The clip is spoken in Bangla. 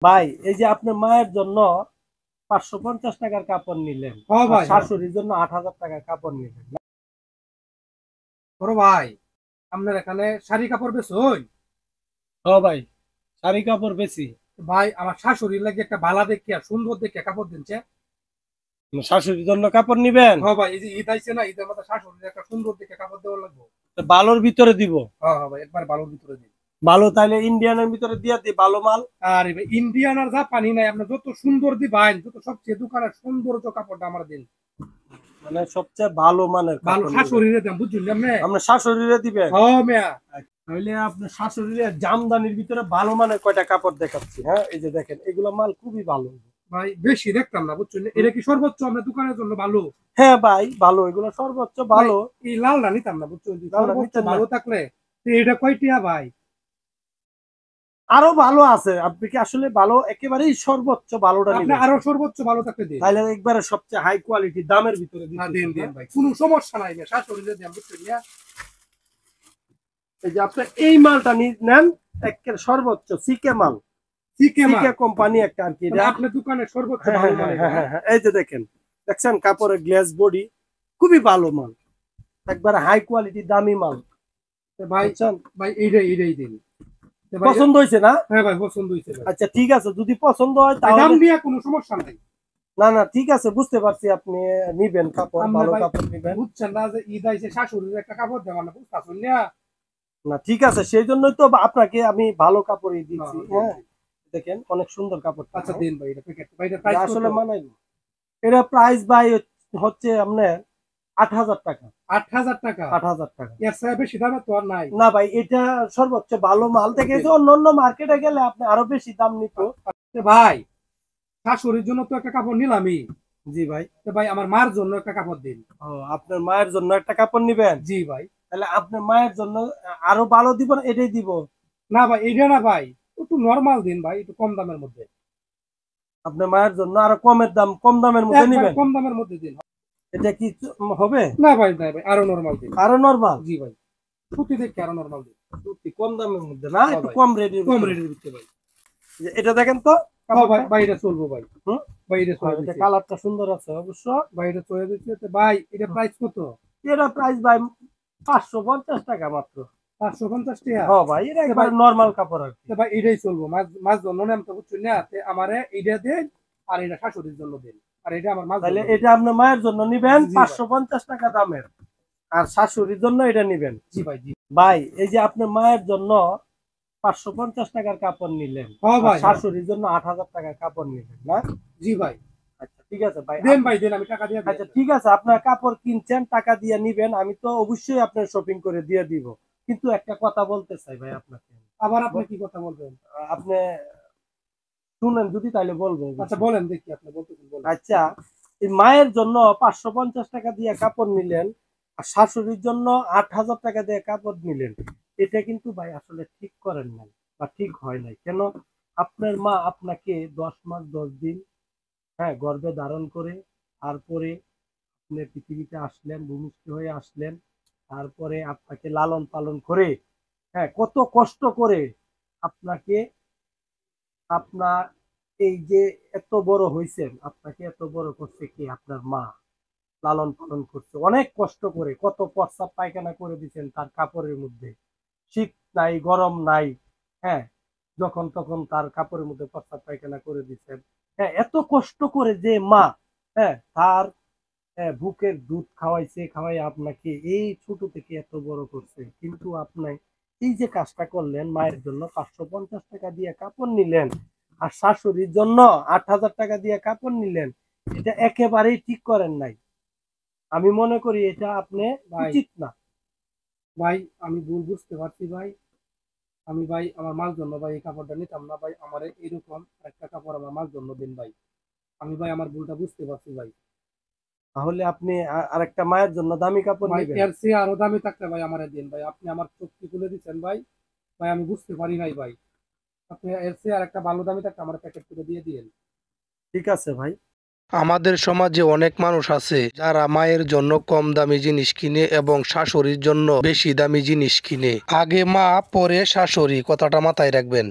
ভাই এই যে আপনার মায়ের জন্য 550 টাকার কাপড় নিলেন, ভাই শাশুড়ির জন্য 8,000 টাকার কাপড় নিলেন। বড় ভাই, আপনার এখানে শাড়ি কাপড় বেচোই? ও ভাই, শাড়ি কাপড় বেশি। ভাই আমার শাশুড়ির লাগে একটা ভালা দেখে সুন্দর দেখে কাপড় দিনছে। শাশুড়ির জন্য কাপড় নিবেন? ভাই এই যে ঈদ আইছে না, ঈদের মধ্যে শাশুড়ির একটা সুন্দর দেখে কাপড় দেওয়া লাগবে। তো ভালোর ভিতরে দিব। ভাই একবার ভালোর ভিতরে দিন। ভালো তাইলে ইন্ডিয়ানের ভিতরে দিয়া দিই ভালো মাল। আরে ভাই ইন্ডিয়ান আর জাপানি নাই, আপনি যত সুন্দর দিবেন যত সবচেয়ে দোকানের সৌন্দর্য কাপড়টা আমার দিন। মানে সবচেয়ে ভালো মানের ভালো কাপড় শাশুড়িরে দেন, বুঝছেন আপনি? আপনার শাশুড়িরে দিবেন? মিয়া তাহলে আপনার শাশুড়ির জামদানির ভিতরে ভালো মানের কয়টা কাপড় দেখাচ্ছি। হ্যাঁ, এই যে দেখেন, এগুলো মাল খুবই ভালো। ভাই বেশি দেখতাম না, বুঝছেন? এটা কি সর্বোচ্চ আমরা দোকানের জন্য ভালো? হ্যাঁ ভাই, ভালো, এগুলো সর্বোচ্চ ভালো। এই লালটা নিতাম না, বুঝছেন? লালটা সর্বোচ্চ নিতেন না? ভালো থাকলে এটা কয়টিয়া ভাই? আরো ভালো আছে, আপনি কি আসলে ভালো একেবারেই সর্বোচ্চ ভালোটা আপনি নিবেন? আরো সর্বোচ্চ ভালো থাকলে দিন। তাহলে একবারে সবচেয়ে হাই কোয়ালিটি দামের ভিতরে দিন দিন ভাই, কোনো সমস্যা নাই ভাই, শাশুড়িরে দেন, বুঝছেন না? এই যে আপনি এই মালটা নেন, একেবারে সর্বোচ্চ সিকে মাল, সিকে কোম্পানি একটা আর কি। আপনার দোকানে সর্বোচ্চ হ্যাঁ ভালো হ্যাঁ মানে? হ্যাঁ হ্যাঁ, এই যে দেখেন, দেখছেন কাপড়ের গ্লেজ বডি, খুবই ভালো মাল, একবারে হাই কোয়ালিটি দামি মাল। ভাই ভাই এইটাই দিন। পছন্দ হয়েছে না? হ্যাঁ ভাই পছন্দ হয়েছে। আচ্ছা ঠিক আছে, যদি পছন্দ হয় দাম তাহলে নিয়ে কোনো সমস্যা নাই। না না ঠিক আছে, বুঝতে পারছি আপনি নিবেন কাপড়, ভালো কাপড় নিবেন। বুঝছেন না যে ঈদ আইছে, শাশুড়ির একটা কাপড় দেওয়া না, বুঝতেছেন না? না ঠিক আছে, সেই জন্যই তো আপনাকে আমি ভালো কাপড়ই দিচ্ছি। হ্যাঁ দেখেন, অনেক সুন্দর কাপড়। আচ্ছা দিন ভাই, এটা প্যাকেট ভাই, এটা প্রাইস আসলে মানাই এটা প্রাইস ভাই হচ্ছে আপনার 8,000 টাকা। 8,000 টাকা? 8,000 টাকা, এর চেয়ে বেশি দামে তো আর নাই। না ভাই, এটা সর্বোচ্চ ভালো মাল থেকে অন্য অন্য মার্কেটে গেলে আপনি আরো বেশি দাম নিত। ভাই শাশুড়ির জন্য তো একটা কাপড় নিলামই। জি ভাই। ভাই আমার মার জন্য একটা কাপড় দিন। ও, আপনার মায়ের জন্য একটা কাপড় নিবেন? জি ভাই। তাহলে আপনার মায়ের জন্য আরো ভালো দিব না এটাই দিব? না ভাই এইটা না ভাই, একটু নরমাল দিন ভাই, একটু কম দামের মধ্যে। আপনার মায়ের জন্য আরো কম দামের মধ্যে নিবেন? কম দামের মধ্যে দিন। এটা কি হবে? না ভাই না ভাই, আরো নরমাল দিন। আরো নরমাল? জি ভাই, সুতি দেখে আরো নরমাল দিন। সুতি কম দামের মধ্যে না, একটু কম রেটের দিতে ভাই। এটা দেখেন তো ভাই, এটা চলবো ভাই। ভাই এটা চলবে, কালারটা সুন্দর আছে অবশ্য। ভাই এটা চলে দিচ্ছে ভাই। এটা প্রাইস কত? এটা প্রাইস ভাই 550 টাকা মাত্র। 550 টাকা? হ্যাঁ ভাই, এটা একবার নরমাল কাপড় আর কি। ভাই এটাই চলবো, মাছ জন্য নেন তো, বুঝছেন না? আমারে এইটা দেন, আর এটা শাশুড়ির জন্য দেন, আর এটা আমার মাছ। তাহলে এটা আপনার মায়ের জন্য নিবেন 550 টাকা দামের, আর শাশুড়ির জন্য এটা নিবেন। জি ভাই। জি ভাই, এই যে আপনার মায়ের জন্য 550 টাকার কাপড় নিলেন, শাশুড়ির জন্য 8,000 টাকার কাপড় নিলেন না? জি ভাই। আচ্ছা ঠিক আছে ভাই, দেন ভাই দেন, আমি টাকা দিয়ে। আচ্ছা ঠিক আছে, আপনার কাপড় কিনছেন, টাকা দিয়ে নিবেন, আমি তো অবশ্যই আপনার শপিং করে দিয়ে দিব। কিন্তু একটা কথা বলতে চাই ভাই আপনাকে। আবার আপনি কি কথা বলবেন? আপনি শুনেন যদি, তাইলে বলবো। আচ্ছা বলেন দেখি, আপনি বলতেছেন বলেন। আচ্ছা, এই মায়ের জন্য 550 টাকা দিয়ে কাপড় নিলেন, আর শাশুড়ির জন্য 8,000 টাকা দিয়ে কাপড় নিলেন, এটা কিন্তু ভাই আসলে ঠিক করেন নাই বা ঠিক হয় নাই। কেন? আপনার মা আপনাকে 10 মাস 10 দিন, হ্যাঁ, গর্ভে ধারণ করে, তারপরে আপনি পৃথিবীতে আসলেন, ভূমিষ্ঠ হয়ে আসলেন, তারপরে আপনাকে লালন পালন করে, হ্যাঁ, কত কষ্ট করে আপনাকে, আপনার এই যে এত বড় হয়েছেন, আপনাকে এত বড় করছে কি আপনার মা, লালন পালন করছে অনেক কষ্ট করে, কত প্রস্রাব পায়খানা করে দিচ্ছেন তার কাপড়ের মধ্যে, শীত নাই গরম নাই, হ্যাঁ, যখন তখন তার কাপড়ের মধ্যে প্রস্রাব পায়খানা করে দিচ্ছেন। হ্যাঁ, এত কষ্ট করে যে মা, হ্যাঁ, তার বুকের দুধ খাওয়াইছে, খাওয়াই আপনাকে এই ছোট থেকে এত বড় করছে, কিন্তু আপনি এই যে কাজটা করলেন, মায়ের জন্য 550 টাকা দিয়ে কাপড় নিলেন, আর শাশুড়ির জন্য 8,000 টাকা দিয়ে কাপড় নিলেন, এটা একেবারেই ঠিক করেন নাই। আমি মনে করি এটা আপনি উচিত না। ভাই আমি ভুল বুঝতে পারছি ভাই। আমি ভাই আমার মার জন্য ভাই এই কাপড়টা নিতাম না ভাই, আমার এরকম একটা কাপড় আমার মার জন্য দিন ভাই। আমি ভাই আমার ভুলটা বুঝতে পারছি ভাই। তাহলে আপনি আরেকটা মায়ের জন্য দামি কাপড় ভাই নেবেন? এর চেয়ে আরো দামি থাকতে ভাই আমার দিন ভাই, আপনি আমার চোখটি খুলে দিচ্ছেন ভাই। ভাই আমি বুঝতে পারি নাই ভাই, আপনি এর চেয়ে আর একটা ভালো দামি থাকতে আমার প্যাকেট করে দিয়ে দিন। ঠিক আছে ভাই। আমাদের সমাজে অনেক মানুষ আছে যারা মায়ের জন্য কম দামি জিনিস কিনে এবং শাশুড়ির জন্য বেশি দামি জিনিস কিনে। আগে মা পরে শাশুড়ি, কথাটা মাথায় রাখবেন।